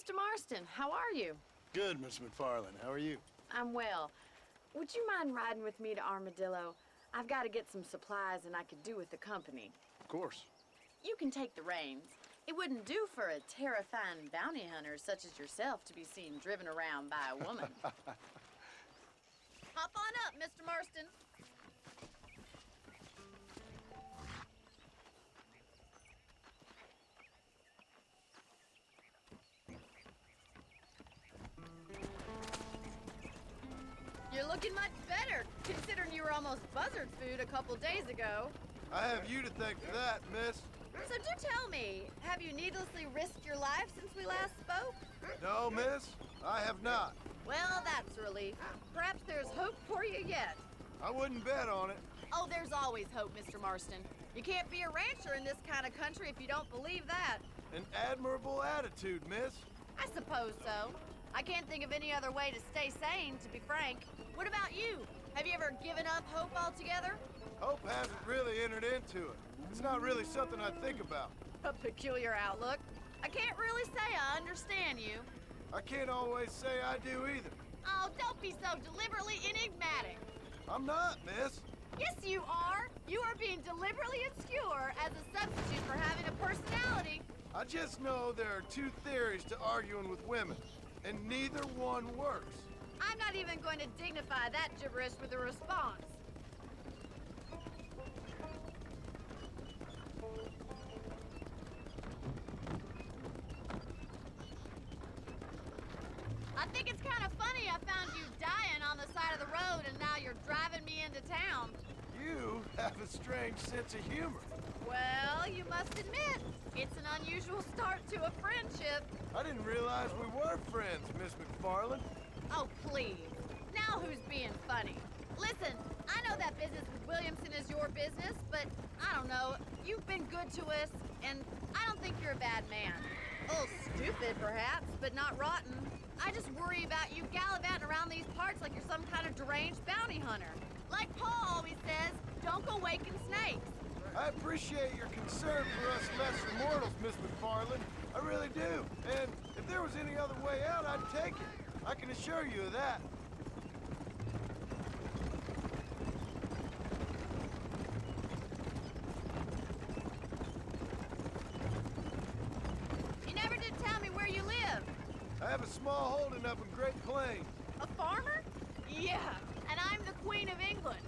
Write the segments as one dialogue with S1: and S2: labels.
S1: Mr. Marston, how are you?
S2: Good, Miss McFarland. How are you?
S1: I'm well. Would you mind riding with me to Armadillo? I've got to get some supplies and I could do with the company.
S2: Of course.
S1: You can take the reins. It wouldn't do for a terrifying bounty hunter such as yourself to be seen driven around by a woman. Hop on up, Mr. Marston. You're looking much better, considering you were almost buzzard food a couple days ago.
S3: I have you to thank for that, miss.
S1: So do tell me, have you needlessly risked your life since we last spoke?
S3: No, miss, I have not.
S1: Well, that's a relief. Perhaps there's hope for you yet.
S3: I wouldn't bet on it.
S1: Oh, there's always hope, Mr. Marston. You can't be a rancher in this kind of country if you don't believe that.
S3: An admirable attitude, miss.
S1: I suppose so. I can't think of any other way to stay sane, to be frank. What about you? Have you ever given up hope altogether?
S3: Hope hasn't really entered into it. It's not really something I think about.
S1: A peculiar outlook. I can't really say I understand you.
S3: I can't always say I do either.
S1: Oh, don't be so deliberately enigmatic.
S3: I'm not, miss.
S1: Yes, you are. You are being deliberately obscure as a substitute for having a personality.
S3: I just know there are two theories to arguing with women, and neither one works.
S1: I'm not even going to dignify that gibberish with a response. I think it's kind of funny I found you dying on the side of the road and now you're driving me into town.
S3: You have a strange sense of humor.
S1: Well, you must admit, it's an unusual start to a friendship.
S3: I didn't realize we were friends, Miss McFarland.
S1: Oh, please. Now who's being funny? Listen, I know that business with Williamson is your business, but I don't know. You've been good to us, and I don't think you're a bad man. A little stupid, perhaps, but not rotten. I just worry about you gallivanting around these parts like you're some kind of deranged bounty hunter. Like Paul always says, don't go waking snakes.
S3: I appreciate your concern for us lesser mortals, Miss McFarland. I really do. And if there was any other way out, I'd take it. I can assure you of that.
S1: You never did tell me where you live.
S3: I have a small holding up in Great Plains.
S1: A farmer? Yeah, and I'm the Queen of England.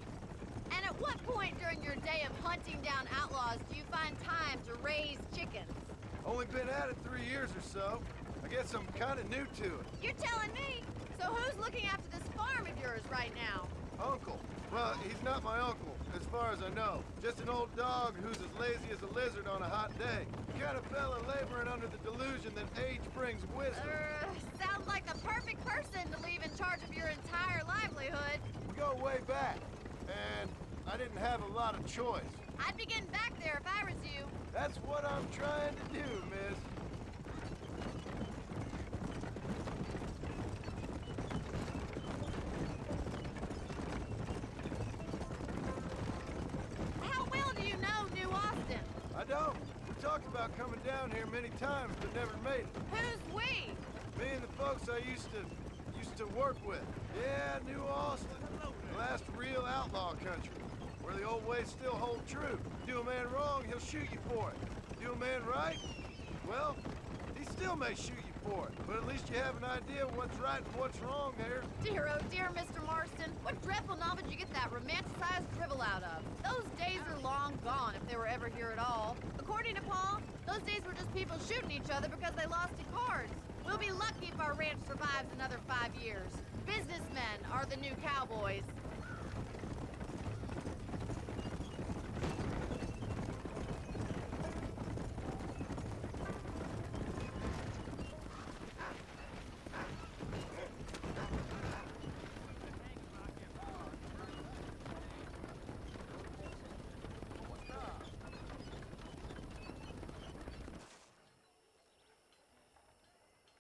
S1: And at what point during your day of hunting down outlaws do you find time to raise chickens?
S3: Only been at it 3 years or so. I guess I'm kind of new to it.
S1: You're telling me? So who's looking after this farm of yours right now?
S3: Uncle. Well, he's not my uncle, as far as I know. Just an old dog who's as lazy as a lizard on a hot day. The kind of fella laboring under the delusion that age brings wisdom.
S1: Sounds like the perfect person to leave in charge of your entire livelihood.
S3: We go way back, and I didn't have a lot of choice.
S1: I'd be getting back there if I was you.
S3: That's what I'm trying to do, miss.
S1: How well do you know New Austin?
S3: I don't. We talked about coming down here many times, but never made it.
S1: Who's we?
S3: Me and the folks I used to work with. Yeah, New Austin. The last real outlaw country, where the old ways still hold true. Do a man wrong, he'll shoot you for it. Do a man right, well, he still may shoot you for it. But at least you have an idea of what's right and what's wrong there.
S1: Dear, oh dear, Mr. Marston. What dreadful novel did you get that romanticized drivel out of? Those days are long gone, if they were ever here at all. According to Paul, those days were just people shooting each other because they lost at cards. We'll be lucky if our ranch survives another 5 years. Businessmen are the new cowboys.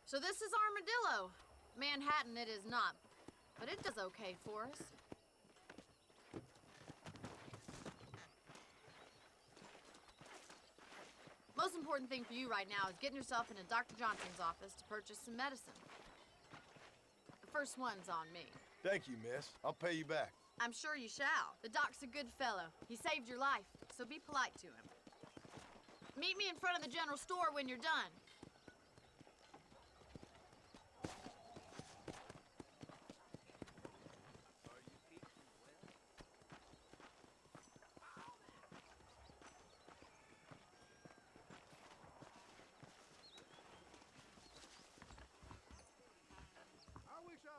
S1: So this is Armadillo. Manhattan it is not, but it does okay for us. Most important thing for you right now is getting yourself into Dr. Johnson's office to purchase some medicine. The first one's on me.
S3: Thank you, miss. I'll pay you back.
S1: I'm sure you shall. The doc's a good fellow. He saved your life, so be polite to him. Meet me in front of the general store when you're done.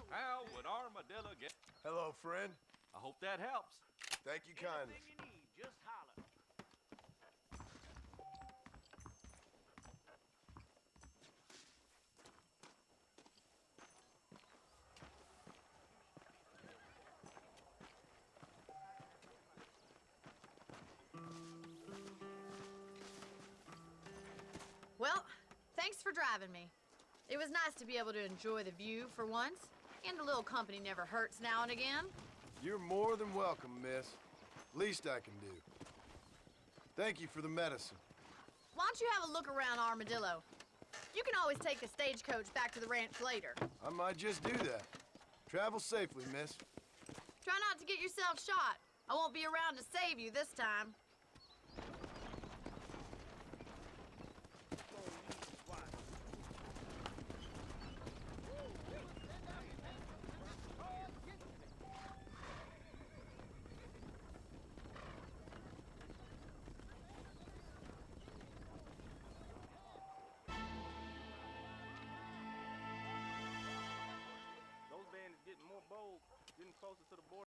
S4: How would Armadillo get?
S3: Hello, friend.
S4: I hope that helps.
S3: Thank you kindly.
S4: Anything you need, just holler.
S1: Well, thanks for driving me. It was nice to be able to enjoy the view for once, and a little company never hurts now and again.
S3: You're more than welcome, miss. Least I can do. Thank you for the medicine.
S1: Why don't you have a look around Armadillo? You can always take the stagecoach back to the ranch later.
S3: I might just do that. Travel safely, miss.
S1: Try not to get yourself shot. I won't be around to save you this time.